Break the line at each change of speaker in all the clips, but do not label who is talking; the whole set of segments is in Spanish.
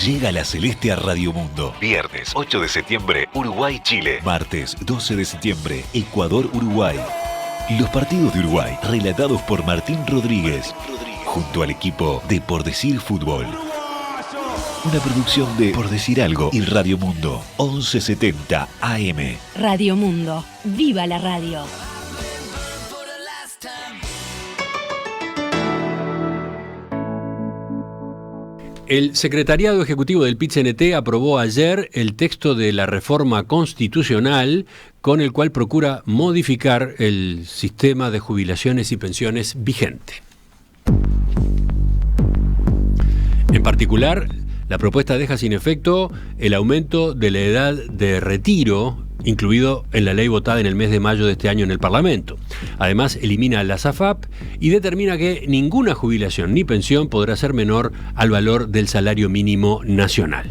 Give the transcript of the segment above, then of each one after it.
Llega la Celeste a Radio Mundo. Viernes 8 de septiembre, Uruguay-Chile. Martes 12 de septiembre, Ecuador-Uruguay. Los partidos de Uruguay, relatados por Martín Rodríguez, junto al equipo de Por Decir Fútbol. Una producción de Por Decir Algo y Radio Mundo, 1170 AM.
Radio Mundo, ¡viva la radio!
El Secretariado Ejecutivo del PIT-CNT aprobó ayer el texto de la reforma constitucional con el cual procura modificar el sistema de jubilaciones y pensiones vigente. En particular, la propuesta deja sin efecto el aumento de la edad de retiro, incluido en la ley votada en el mes de mayo de este año en el Parlamento. Además, elimina las AFAP y determina que ninguna jubilación ni pensión podrá ser menor al valor del salario mínimo nacional.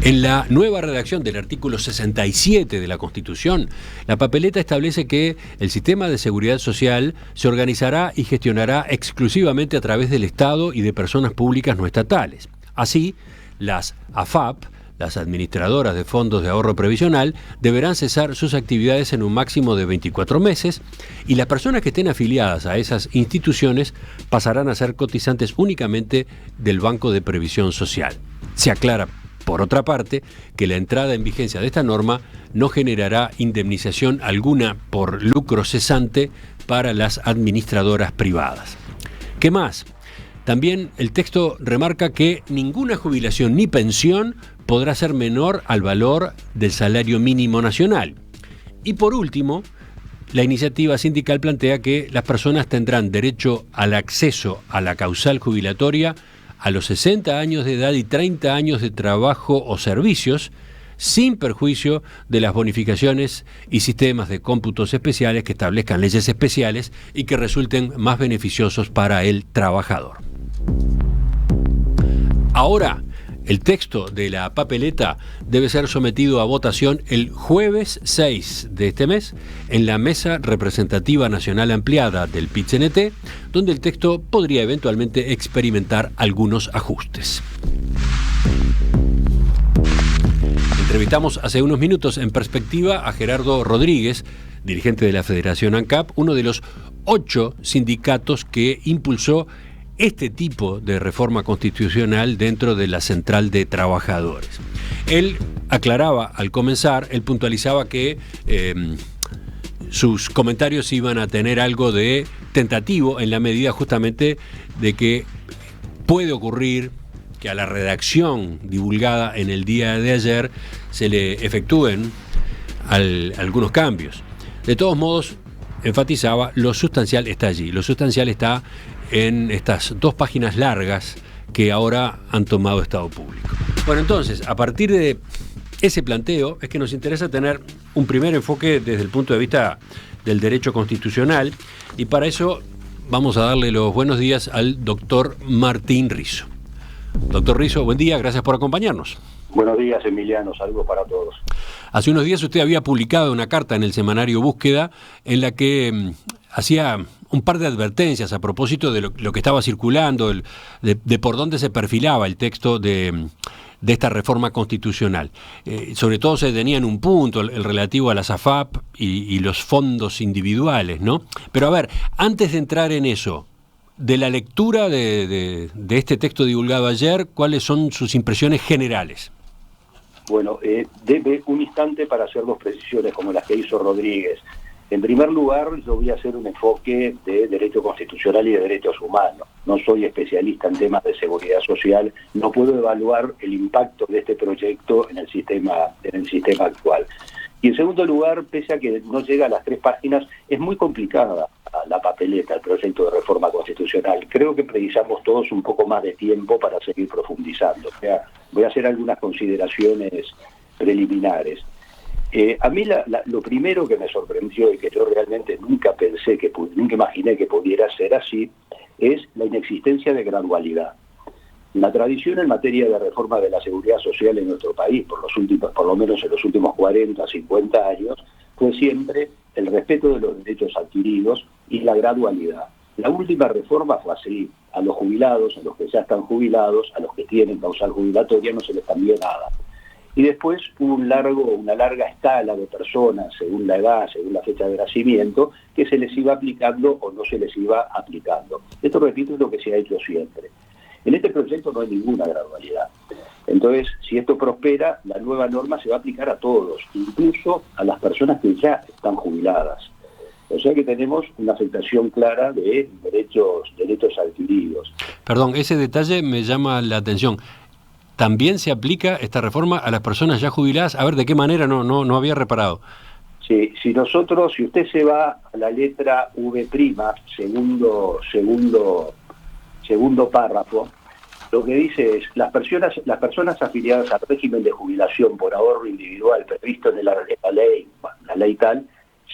En la nueva redacción del artículo 67 de la Constitución, la papeleta establece que el sistema de seguridad social se organizará y gestionará exclusivamente a través del Estado y de personas públicas no estatales. Así, las AFAP, las administradoras de fondos de ahorro previsional, deberán cesar sus actividades en un máximo de 24 meses y las personas que estén afiliadas a esas instituciones pasarán a ser cotizantes únicamente del Banco de Previsión Social. Se aclara, por otra parte, que la entrada en vigencia de esta norma no generará indemnización alguna por lucro cesante para las administradoras privadas. ¿Qué más? También el texto remarca que ninguna jubilación ni pensión podrá ser menor al valor del salario mínimo nacional. Y por último, la iniciativa sindical plantea que las personas tendrán derecho al acceso a la causal jubilatoria a los 60 años de edad y 30 años de trabajo o servicios, sin perjuicio de las bonificaciones y sistemas de cómputos especiales que establezcan leyes especiales y que resulten más beneficiosos para el trabajador. Ahora, el texto de la papeleta debe ser sometido a votación el jueves 6 de este mes en la Mesa Representativa Nacional Ampliada del PIT-CNT, donde el texto podría eventualmente experimentar algunos ajustes. Entrevistamos hace unos minutos en Perspectiva a Gerardo Rodríguez, dirigente de la Federación ANCAP, uno de los 8 sindicatos que impulsó este tipo de reforma constitucional dentro de la Central de Trabajadores. Él aclaraba al comenzar, él puntualizaba que sus comentarios iban a tener algo de tentativo en la medida justamente de que puede ocurrir que a la redacción divulgada en el día de ayer se le efectúen algunos cambios. De todos modos, enfatizaba, lo sustancial está allí, lo sustancial está en estas 2 páginas largas que ahora han tomado estado público. Bueno, entonces, a partir de ese planteo es que nos interesa tener un primer enfoque desde el punto de vista del derecho constitucional y para eso vamos a darle los buenos días al doctor Martín Rizo. Doctor Rizo, buen día, gracias por acompañarnos.
Buenos días, Emiliano, saludos para todos.
Hace unos días usted había publicado una carta en el semanario Búsqueda en la que hacía un par de advertencias a propósito de lo que estaba circulando, de por dónde se perfilaba el texto de esta reforma constitucional. Sobre todo se detenía en un punto, el relativo a las AFAP y los fondos individuales, ¿no? Pero a ver, antes de entrar en eso, de la lectura de este texto divulgado ayer, ¿cuáles son sus impresiones generales?
Bueno, deme un instante para hacer 2 precisiones como las que hizo Rodríguez. En primer lugar, yo voy a hacer un enfoque de derecho constitucional y de derechos humanos. No soy especialista en temas de seguridad social, no puedo evaluar el impacto de este proyecto en el sistema actual. Y en segundo lugar, pese a que no llega a las 3 páginas, es muy complicada la papeleta, el proyecto de reforma constitucional. Creo que precisamos todos un poco más de tiempo para seguir profundizando. O sea, voy a hacer algunas consideraciones preliminares. A mí lo primero que me sorprendió y que yo realmente nunca imaginé que pudiera ser así, es la inexistencia de gradualidad. La tradición en materia de reforma de la seguridad social en nuestro país, por lo menos en los últimos 40, 50 años, fue siempre el respeto de los derechos adquiridos y la gradualidad. La última reforma fue así: a los jubilados, a los que ya están jubilados, a los que tienen causal jubilatoria no se les cambió nada. Y después hubo una larga escala de personas, según la edad, según la fecha de nacimiento, que se les iba aplicando o no se les iba aplicando. Esto, repito, es lo que se ha hecho siempre. En este proyecto no hay ninguna gradualidad. Entonces, si esto prospera, la nueva norma se va a aplicar a todos, incluso a las personas que ya están jubiladas. O sea que tenemos una afectación clara de derechos adquiridos.
Perdón, ese detalle me llama la atención. ¿También se aplica esta reforma a las personas ya jubiladas? A ver, ¿de qué manera? No había reparado.
Sí, si usted se va a la letra V', segundo párrafo, lo que dice es: las personas afiliadas al régimen de jubilación por ahorro individual previsto en la ley tal,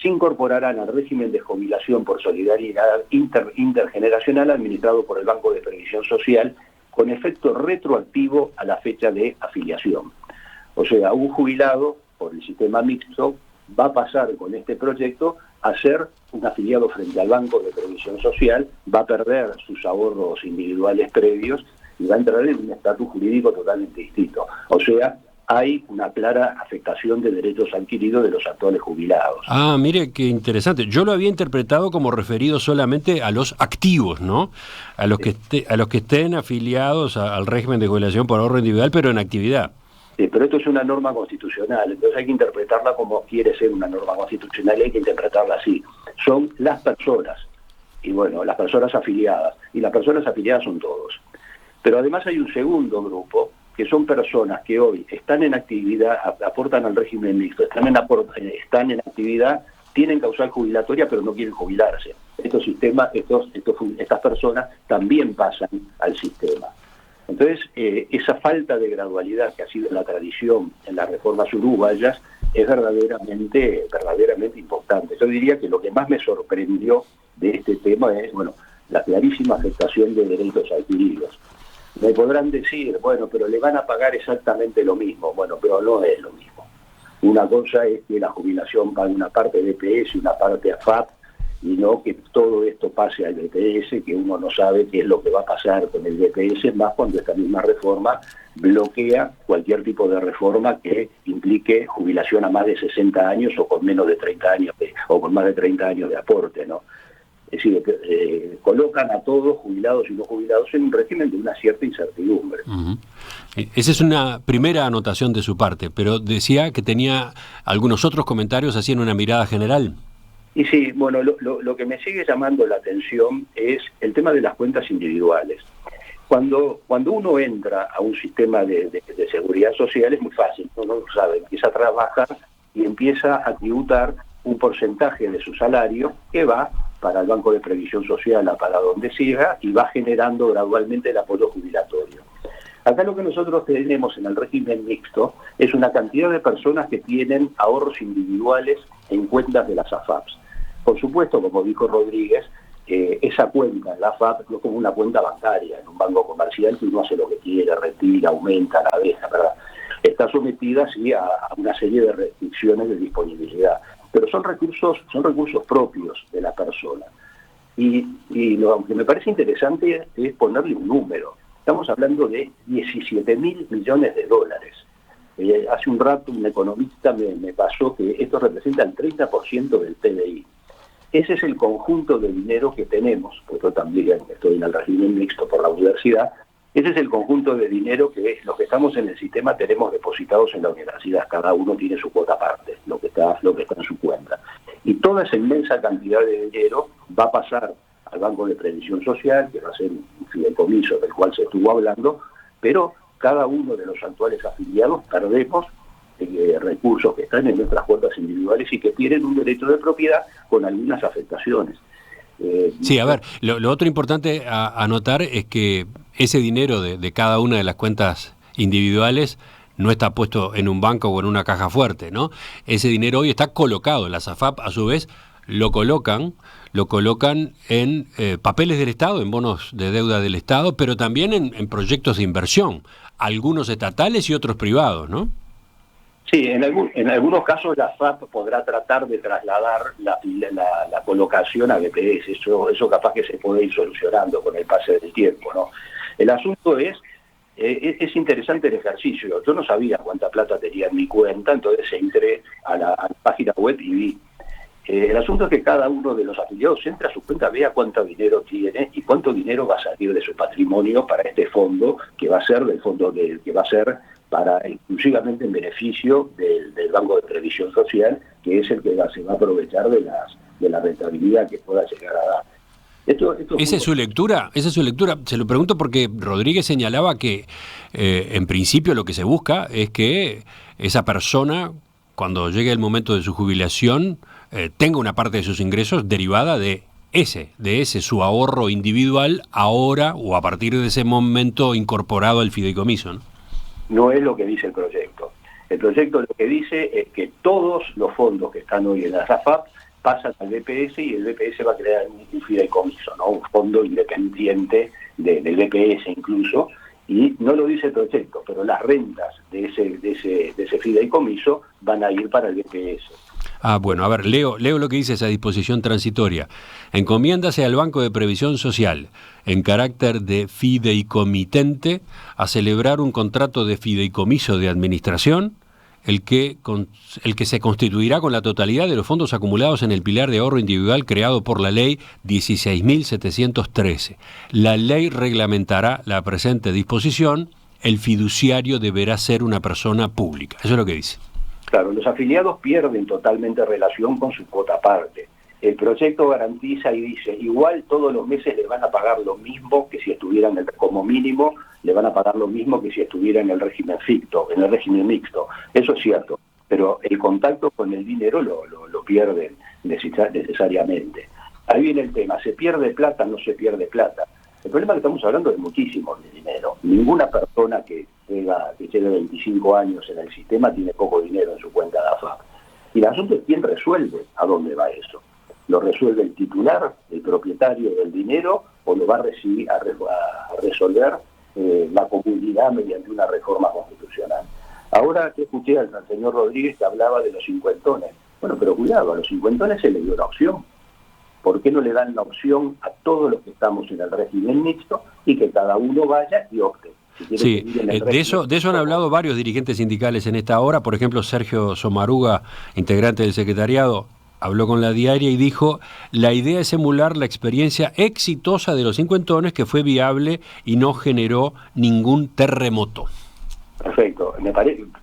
se incorporarán al régimen de jubilación por solidaridad intergeneracional administrado por el Banco de Previsión Social con efecto retroactivo a la fecha de afiliación. O sea, un jubilado por el sistema mixto va a pasar con este proyecto a ser un afiliado frente al Banco de Previsión Social, va a perder sus ahorros individuales previos y va a entrar en un estatus jurídico totalmente distinto. O sea, hay una clara afectación de derechos adquiridos de los actuales jubilados.
Ah, mire qué interesante. Yo lo había interpretado como referido solamente a los activos, ¿no? A los que estén afiliados al régimen de jubilación por ahorro individual, pero en actividad.
Sí, pero esto es una norma constitucional, entonces hay que interpretarla como quiere ser una norma constitucional y hay que interpretarla así. Son las personas, y bueno, las personas afiliadas, y las personas afiliadas son todos. Pero además hay un segundo grupo, que son personas que hoy están en actividad, aportan al régimen mixto, están en actividad, tienen causal jubilatoria, pero no quieren jubilarse. Estas personas también pasan al sistema. Entonces, esa falta de gradualidad que ha sido la tradición en las reformas uruguayas es verdaderamente importante. Yo diría que lo que más me sorprendió de este tema es, la clarísima afectación de derechos adquiridos. Me podrán decir, pero le van a pagar exactamente lo mismo. Bueno, pero no es lo mismo. Una cosa es que la jubilación pague una parte de EPS y una parte AFAP, y no que todo esto pase al BPS, que uno no sabe qué es lo que va a pasar con el BPS, más cuando esta misma reforma bloquea cualquier tipo de reforma que implique jubilación a más de 60 años o con menos de 30 años, o con más de 30 años de aporte, ¿no? Es decir, colocan a todos, jubilados y no jubilados, en un régimen de una cierta incertidumbre.
Uh-huh. Esa es una primera anotación de su parte, pero decía que tenía algunos otros comentarios así en una mirada general.
Y sí, lo que me sigue llamando la atención es el tema de las cuentas individuales. Cuando uno entra a un sistema de seguridad social es muy fácil, uno lo sabe, empieza a trabajar y empieza a tributar un porcentaje de su salario que va para el Banco de Previsión Social, para donde siga, y va generando gradualmente el apoyo jubilatorio. Acá lo que nosotros tenemos en el régimen mixto es una cantidad de personas que tienen ahorros individuales en cuentas de las AFAPs. Por supuesto, como dijo Rodríguez, esa cuenta en la AFAP no es como una cuenta bancaria en un banco comercial que uno hace lo que quiere, retira, aumenta, la deja, ¿verdad? Está sometida sí a una serie de restricciones de disponibilidad. Pero son recursos propios de la persona. Y lo que me parece interesante es ponerle un número. Estamos hablando de 17.000 millones de dólares. Hace un rato un economista me pasó que esto representa el 30% del PBI. Ese es el conjunto de dinero que tenemos, porque yo también estoy en el régimen mixto por la universidad. Ese es el conjunto de dinero que los que estamos en el sistema tenemos depositados en la universidad. Cada uno tiene su cuota aparte, lo que está en su cuenta. Y toda esa inmensa cantidad de dinero va a pasar al Banco de Previsión Social, que va a ser un fideicomiso del cual se estuvo hablando, pero cada uno de los actuales afiliados perdemos recursos que están en nuestras cuotas individuales y que tienen un derecho de propiedad con algunas afectaciones.
Sí, a ver, lo otro importante a anotar es que ese dinero de cada una de las cuentas individuales no está puesto en un banco o en una caja fuerte, ¿no? Ese dinero hoy está colocado. Las AFAP, a su vez, lo colocan en papeles del Estado, en bonos de deuda del Estado, pero también en proyectos de inversión, algunos estatales y otros privados, ¿no?
Sí, en algunos casos la AFAP podrá tratar de trasladar la colocación a BPS, eso capaz que se puede ir solucionando con el pase del tiempo, ¿no? El asunto es interesante el ejercicio. Yo no sabía cuánta plata tenía en mi cuenta, entonces entré a la página web y vi. El asunto es que cada uno de los afiliados entra a su cuenta, vea cuánto dinero tiene y cuánto dinero va a salir de su patrimonio para este fondo, que va a ser que va a ser para exclusivamente en beneficio del Banco de Previsión Social, que es el que se va a aprovechar de la rentabilidad que pueda llegar a dar.
¿Esa es su lectura? Se lo pregunto porque Rodríguez señalaba que en principio lo que se busca es que esa persona, cuando llegue el momento de su jubilación, tenga una parte de sus ingresos derivada de ese su ahorro individual ahora o a partir de ese momento incorporado al fideicomiso, ¿no?
No es lo que dice el proyecto. El proyecto lo que dice es que todos los fondos que están hoy en la AFAP pasan al BPS y el BPS va a crear un fideicomiso, ¿no? Un fondo independiente del BPS incluso, y no lo dice el proyecto, pero las rentas de ese fideicomiso van a ir para el BPS.
Bueno, a ver, leo lo que dice esa disposición transitoria. Encomiéndase al Banco de Previsión Social, en carácter de fideicomitente, a celebrar un contrato de fideicomiso de administración, el que se constituirá con la totalidad de los fondos acumulados en el pilar de ahorro individual creado por la ley 16.713. La ley reglamentará la presente disposición. El fiduciario deberá ser una persona pública. Eso es lo que dice.
Claro, los afiliados pierden totalmente relación con su cuota parte. El proyecto garantiza y dice, igual todos los meses le van a pagar lo mismo que si estuvieran como mínimo, le van a pagar lo mismo que si estuviera en el régimen mixto. Eso es cierto, pero el contacto con el dinero lo pierden necesariamente. Ahí viene el tema, ¿se pierde plata o no se pierde plata? El problema es que estamos hablando de muchísimo dinero. Ninguna persona que lleve 25 años en el sistema tiene poco dinero en su cuenta de AFAP. Y el asunto es quién resuelve a dónde va eso. ¿Lo resuelve el titular, el propietario del dinero, o lo va a resolver la comunidad mediante una reforma constitucional? Ahora que escuché al señor Rodríguez que hablaba de los cincuentones. Bueno, pero cuidado, a los cincuentones se le dio la opción. ¿Por qué no le dan la opción a todos los que estamos en el régimen mixto y que cada uno vaya y opte?
Sí, de eso han hablado varios dirigentes sindicales en esta hora. Por ejemplo, Sergio Somaruga, integrante del secretariado, habló con La Diaria y dijo: la idea es emular la experiencia exitosa de los cincuentones, que fue viable y no generó ningún terremoto.
Perfecto,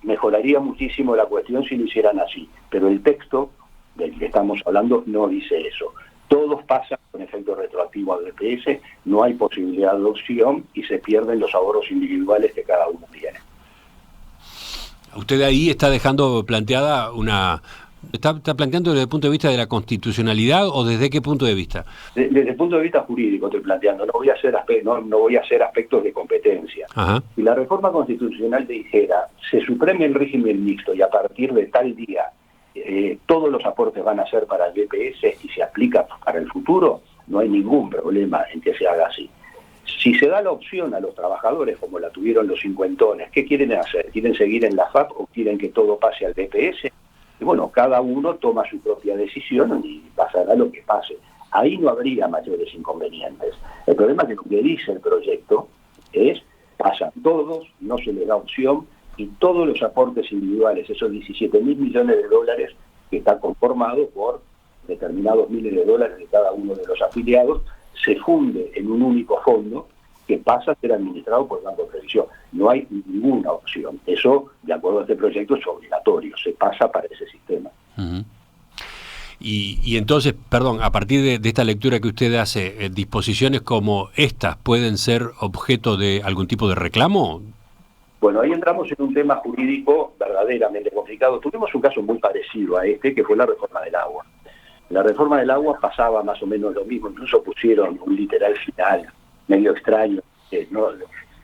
mejoraría muchísimo la cuestión si lo hicieran así, pero el texto del que estamos hablando no dice eso. Todos pasan con efecto retroactivo al BPS, no hay posibilidad de opción y se pierden los ahorros individuales que cada uno tiene.
Usted ahí está dejando planteada ¿Está planteando desde el punto de vista de la constitucionalidad o desde qué punto de vista?
Desde el punto de vista jurídico estoy planteando, no voy a hacer aspectos de competencia.
Ajá.
Si la reforma constitucional dijera, se suprime el régimen mixto y a partir de tal día todos los aportes van a ser para el BPS y se aplica para el futuro, no hay ningún problema en que se haga así. Si se da la opción a los trabajadores, como la tuvieron los cincuentones, ¿qué quieren hacer? ¿Quieren seguir en la FAP o quieren que todo pase al BPS? Y bueno, cada uno toma su propia decisión y pasará lo que pase. Ahí no habría mayores inconvenientes. El problema es que lo que dice el proyecto es, pasan todos, no se les da opción, y todos los aportes individuales, esos 17.000 millones de dólares que está conformado por determinados miles de dólares de cada uno de los afiliados, se funde en un único fondo que pasa a ser administrado por el Banco de Previsión. No hay ninguna opción. Eso, de acuerdo a este proyecto, es obligatorio. Se pasa para ese sistema.
Uh-huh. Y entonces, perdón, a partir de esta lectura que usted hace, ¿disposiciones como estas pueden ser objeto de algún tipo de reclamo?
Bueno, ahí entramos en un tema jurídico verdaderamente complicado. Tuvimos un caso muy parecido a este, que fue la reforma del agua. La reforma del agua pasaba más o menos lo mismo, incluso pusieron un literal final medio extraño,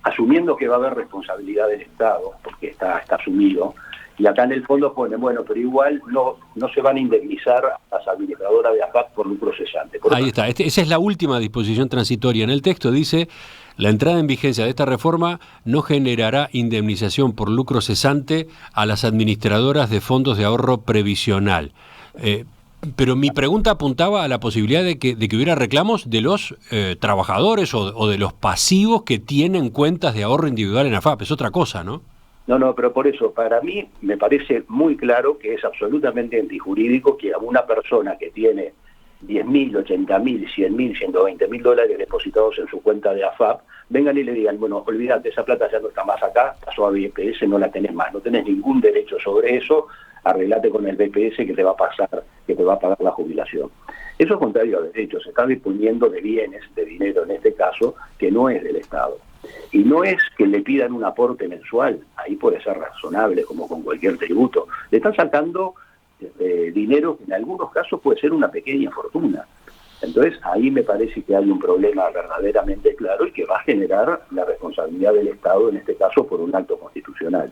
asumiendo que va a haber responsabilidad del Estado, porque está asumido, Y acá en el fondo ponen, bueno, pero igual no se van a indemnizar a las administradoras de AFAP por lucro cesante.
Ahí está, esa es la última disposición transitoria. En el texto dice, la entrada en vigencia de esta reforma no generará indemnización por lucro cesante a las administradoras de fondos de ahorro previsional. Pero mi pregunta apuntaba a la posibilidad de que hubiera reclamos de los trabajadores o de los pasivos que tienen cuentas de ahorro individual en AFAP. Es otra cosa, ¿no?
No, pero por eso, para mí me parece muy claro que es absolutamente antijurídico que a una persona que tiene 10.000, 80.000, 100.000, 120.000 dólares depositados en su cuenta de AFAP, vengan y le digan, bueno, olvídate, esa plata ya no está más acá, pasó a BPS, no la tenés más, no tenés ningún derecho sobre eso, arreglate con el BPS que te va a pasar, que te va a pagar la jubilación. Eso es contrario a derecho, se está disponiendo de bienes, de dinero en este caso, que no es del Estado. Y no es que le pidan un aporte mensual, ahí puede ser razonable como con cualquier tributo. Le están sacando dinero que en algunos casos puede ser una pequeña fortuna. Entonces ahí me parece que hay un problema verdaderamente claro y que va a generar la responsabilidad del Estado, en este caso por un acto constitucional.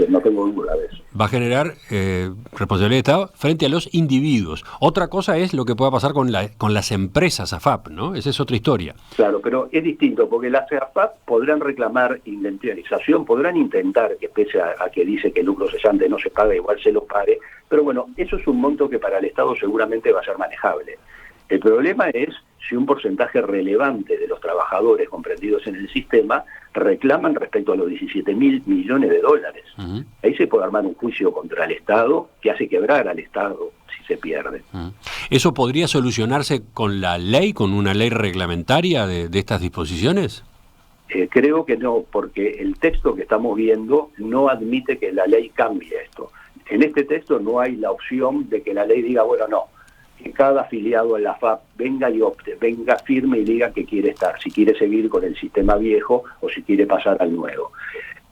No tengo duda de eso.
Va a generar responsabilidad del Estado frente a los individuos. Otra cosa es lo que pueda pasar con las empresas AFAP, ¿no? Esa es otra historia.
Claro, pero es distinto, porque las AFAP podrán reclamar indemnización, podrán intentar que pese a que dice que el lucro cesante no se paga, igual se lo pague, pero bueno, eso es un monto que para el Estado seguramente va a ser manejable. El problema es si un porcentaje relevante de los trabajadores comprendidos en el sistema reclaman respecto a los 17.000 millones de dólares. Uh-huh. Ahí se puede armar un juicio contra el Estado que hace quebrar al Estado si se pierde.
Uh-huh. ¿Eso podría solucionarse con la ley, con una ley reglamentaria de estas disposiciones?
Creo que no, porque el texto que estamos viendo no admite que la ley cambie esto. En este texto no hay la opción de que la ley diga, bueno, no, que cada afiliado a la AFAP venga y opte, venga firme y diga que quiere estar, si quiere seguir con el sistema viejo o si quiere pasar al nuevo.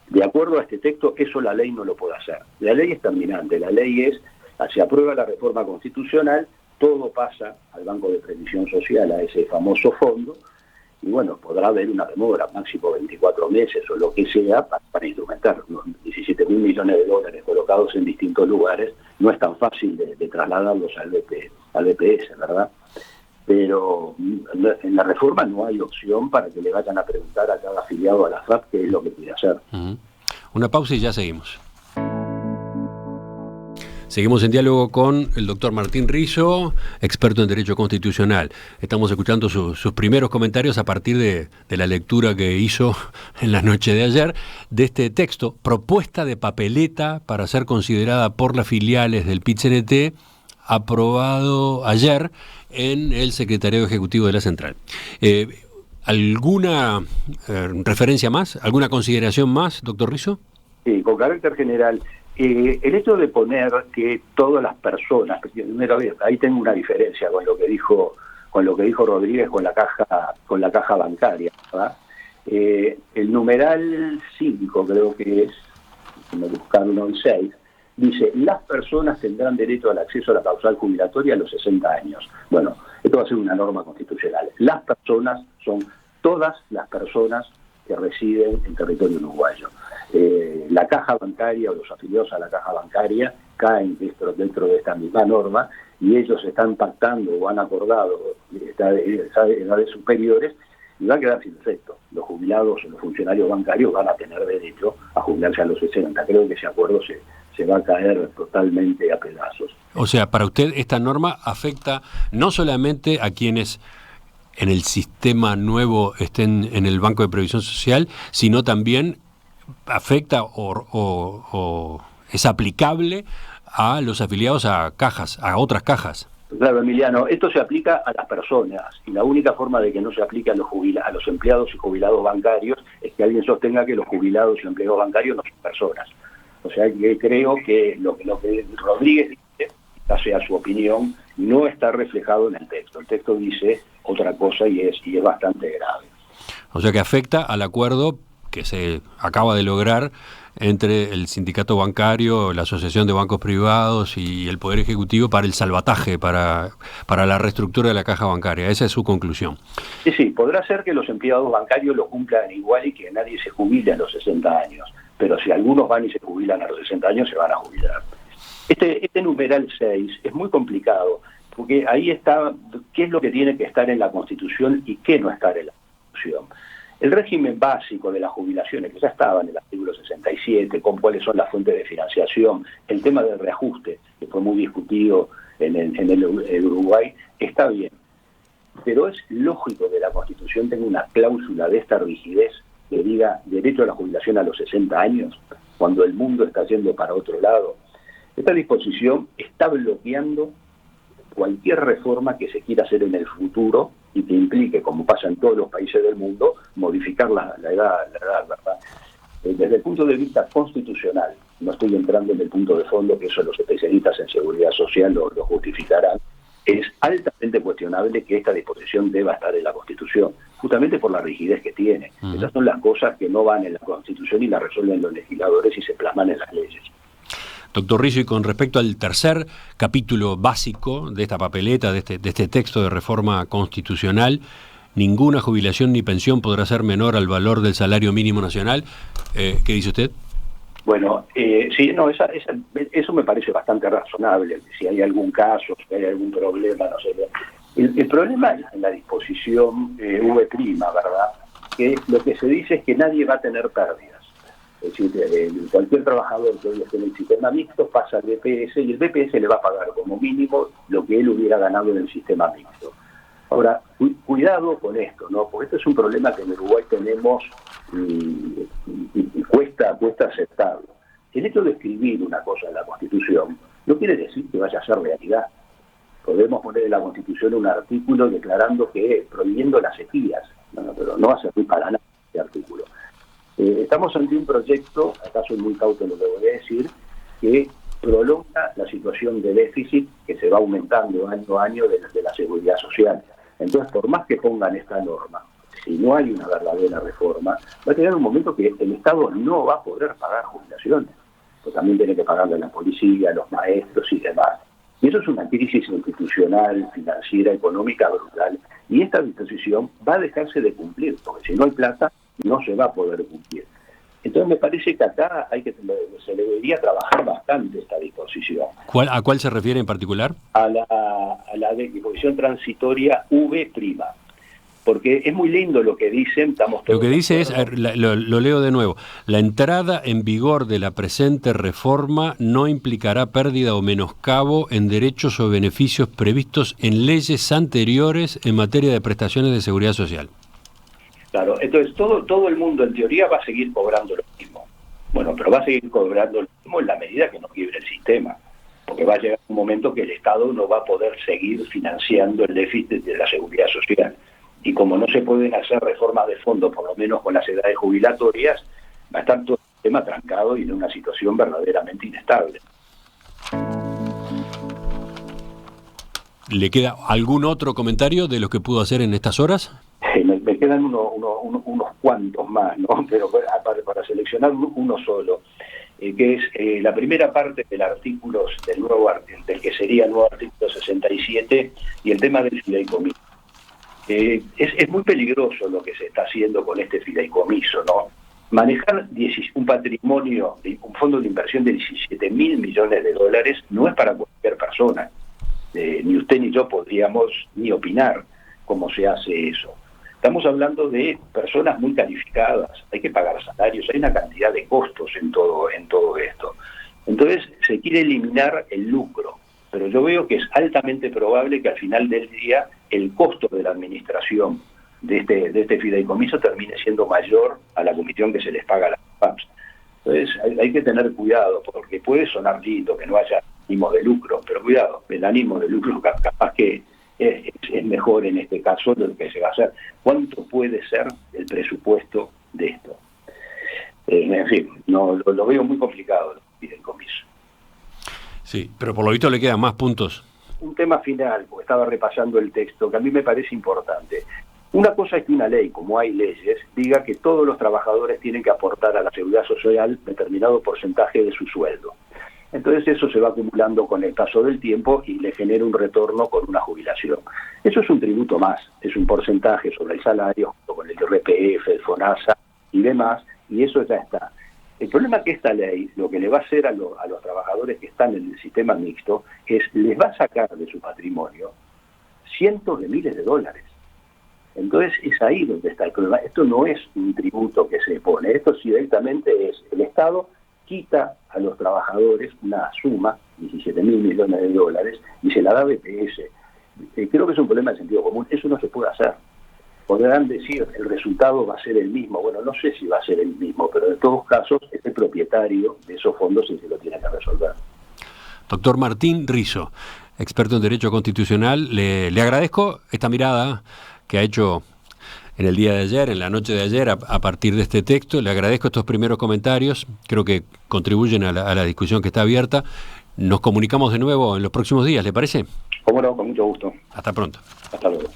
De acuerdo a este texto, eso la ley no lo puede hacer. La ley es terminante, la ley es, se aprueba la reforma constitucional, todo pasa al Banco de Previsión Social, a ese famoso fondo, y bueno, podrá haber una demora, máximo 24 meses o lo que sea, para instrumentar unos 17.000 millones de dólares colocados en distintos lugares. No es tan fácil de trasladarlos al BPS, ¿verdad? Pero en la reforma no hay opción para que le vayan a preguntar a cada afiliado a la AFAP qué es lo que quiere hacer.
Uh-huh. Una pausa y ya seguimos. Seguimos en diálogo con el doctor Martín Rizo, experto en Derecho Constitucional. Estamos escuchando sus primeros comentarios a partir de la lectura que hizo en la noche de ayer de este texto, propuesta de papeleta para ser considerada por las filiales del PIT-CNT, aprobado ayer en el Secretariado Ejecutivo de la Central. ¿Alguna referencia más? ¿Alguna consideración más, doctor Rizo?
Sí, con carácter general. El hecho de poner que todas las personas, primero ahí tengo una diferencia con lo que dijo Rodríguez con la caja bancaria, ¿verdad? El numeral 5 creo que es, me buscaron el 6, dice, las personas tendrán derecho al acceso a la causal jubilatoria a los 60 años. Bueno, esto va a ser una norma constitucional. Las personas son todas las personas que residen en territorio uruguayo. La caja bancaria o los afiliados a la caja bancaria caen dentro de esta misma norma y ellos están pactando o han acordado edades superiores y va a quedar sin efecto. Los jubilados o los funcionarios bancarios van a tener derecho a jubilarse a los 60. Creo que ese acuerdo se va a caer totalmente a pedazos.
O sea, para usted esta norma afecta no solamente a quienes en el sistema nuevo estén en el Banco de Previsión Social, sino también afecta o es aplicable a los afiliados a cajas, a otras cajas.
Claro, Emiliano, esto se aplica a las personas y la única forma de que no se aplique a los empleados y jubilados bancarios es que alguien sostenga que los jubilados y empleados bancarios no son personas. O sea que creo que lo que Rodríguez dice, ya sea su opinión, no está reflejado en el texto. El texto dice otra cosa y es bastante grave.
O sea que afecta al acuerdo que se acaba de lograr entre el sindicato bancario, la Asociación de Bancos Privados y el Poder Ejecutivo para el salvataje, para la reestructura de la caja bancaria. Esa es su conclusión.
Sí, podrá ser que los empleados bancarios lo cumplan igual y que nadie se jubile a los 60 años, pero si algunos van y se jubilan a los 60 años, se van a jubilar. Este numeral 6 es muy complicado, porque ahí está qué es lo que tiene que estar en la Constitución y qué no estar en la Constitución. El régimen básico de las jubilaciones, que ya estaba en el artículo 67, con cuáles son las fuentes de financiación, el tema del reajuste, que fue muy discutido en el Uruguay, está bien. Pero es lógico que la Constitución tenga una cláusula de esta rigidez que diga derecho a la jubilación a los 60 años, cuando el mundo está yendo para otro lado. Esta disposición está bloqueando cualquier reforma que se quiera hacer en el futuro y que implique, como pasa en todos los países del mundo, modificar la edad, ¿verdad? Desde el punto de vista constitucional, no estoy entrando en el punto de fondo, que eso los especialistas en seguridad social lo justificarán, es altamente cuestionable que esta disposición deba estar en la Constitución, justamente por la rigidez que tiene. Esas son las cosas que no van en la Constitución y las resuelven los legisladores y se plasman en las leyes.
Doctor Rizzo, y con respecto al tercer capítulo básico de esta papeleta, de este texto de reforma constitucional, ninguna jubilación ni pensión podrá ser menor al valor del salario mínimo nacional. ¿Qué dice usted?
Bueno, sí, no, eso me parece bastante razonable. Si hay algún caso, si hay algún problema, no sé. El problema es en la disposición V', ¿verdad? Que lo que se dice es que nadie va a tener pérdidas. Es decir, cualquier trabajador que hoy esté en el sistema mixto pasa al BPS y el BPS le va a pagar como mínimo lo que él hubiera ganado en el sistema mixto. Ahora, cuidado con esto, ¿no? Porque esto es un problema que en Uruguay tenemos y cuesta aceptarlo. El hecho de escribir una cosa en la Constitución no quiere decir que vaya a ser realidad. Podemos poner en la Constitución un artículo declarando que prohibiendo las sequías, pero no va a servir para nada este artículo. Estamos ante un proyecto, acá soy muy cauto lo que voy a decir, que prolonga la situación de déficit que se va aumentando año a año de la seguridad social. Entonces, por más que pongan esta norma, si no hay una verdadera reforma, va a llegar un momento que el Estado no va a poder pagar jubilaciones, pues también tiene que pagarle a la policía, a los maestros y demás. Y eso es una crisis institucional, financiera, económica brutal. Y esta disposición va a dejarse de cumplir, porque si no hay plata, no se va a poder cumplir. Entonces me parece que acá se debería trabajar bastante esta disposición.
¿A cuál se refiere en particular?
A la disposición transitoria V'. Porque es muy lindo lo que dicen, estamos todos...
Lo que dice es, lo leo de nuevo, la entrada en vigor de la presente reforma no implicará pérdida o menoscabo en derechos o beneficios previstos en leyes anteriores en materia de prestaciones de seguridad social.
Claro, entonces todo el mundo en teoría va a seguir cobrando lo mismo. Bueno, pero va a seguir cobrando lo mismo en la medida que no quiebre el sistema, porque va a llegar un momento que el Estado no va a poder seguir financiando el déficit de la seguridad social. Y como no se pueden hacer reformas de fondo, por lo menos con las edades jubilatorias, va a estar todo el sistema trancado y en una situación verdaderamente inestable.
¿Le queda algún otro comentario de los que pudo hacer en estas horas?
Me quedan unos cuantos más, ¿no? Pero para seleccionar uno solo, que es la primera parte del artículo, del que sería el nuevo artículo 67, y el tema del fideicomiso. Es muy peligroso lo que se está haciendo con este fideicomiso, ¿no? Manejar un patrimonio, un fondo de inversión de 17.000 millones de dólares no es para cualquier persona. Ni usted ni yo podríamos ni opinar cómo se hace eso. Estamos hablando de personas muy calificadas, hay que pagar salarios, hay una cantidad de costos en todo esto. Entonces se quiere eliminar el lucro, pero yo veo que es altamente probable que al final del día el costo de la administración de este fideicomiso termine siendo mayor a la comisión que se les paga a las FAPs. Entonces hay que tener cuidado, porque puede sonar lindo que no haya ánimo de lucro, pero cuidado, el ánimo de lucro capaz que es mejor en este caso de lo que se va a hacer. ¿Cuánto puede ser el presupuesto de esto? En fin, no lo veo muy complicado el fideicomiso.
Sí, pero por lo visto le quedan más puntos.
Un tema final, porque estaba repasando el texto, que a mí me parece importante. Una cosa es que una ley, como hay leyes, diga que todos los trabajadores tienen que aportar a la seguridad social determinado porcentaje de su sueldo. Entonces eso se va acumulando con el paso del tiempo y le genera un retorno con una jubilación. Eso es un tributo más, es un porcentaje sobre el salario, junto con el IRPF, el FONASA y demás, y eso ya está. problema que esta ley lo que le va a hacer a los trabajadores que están en el sistema mixto es les va a sacar de su patrimonio cientos de miles de dólares. Entonces es ahí donde está el problema. Esto no es un tributo que se pone, esto directamente es el Estado quita a los trabajadores una suma, 17.000 millones de dólares, y se la da a BPS. Creo que es un problema de sentido común, eso no se puede hacer. Podrán decir, el resultado va a ser el mismo. Bueno, no sé si va a ser el mismo, pero en todos casos es el propietario de esos fondos el que lo tiene que resolver.
Doctor Martín Rizo, experto en Derecho Constitucional, le agradezco esta mirada que ha hecho en el día de ayer, en la noche de ayer, a partir de este texto. Le agradezco estos primeros comentarios, creo que contribuyen a la discusión que está abierta. Nos comunicamos de nuevo en los próximos días, ¿le parece?
Cómo no, con mucho gusto.
Hasta pronto.
Hasta luego.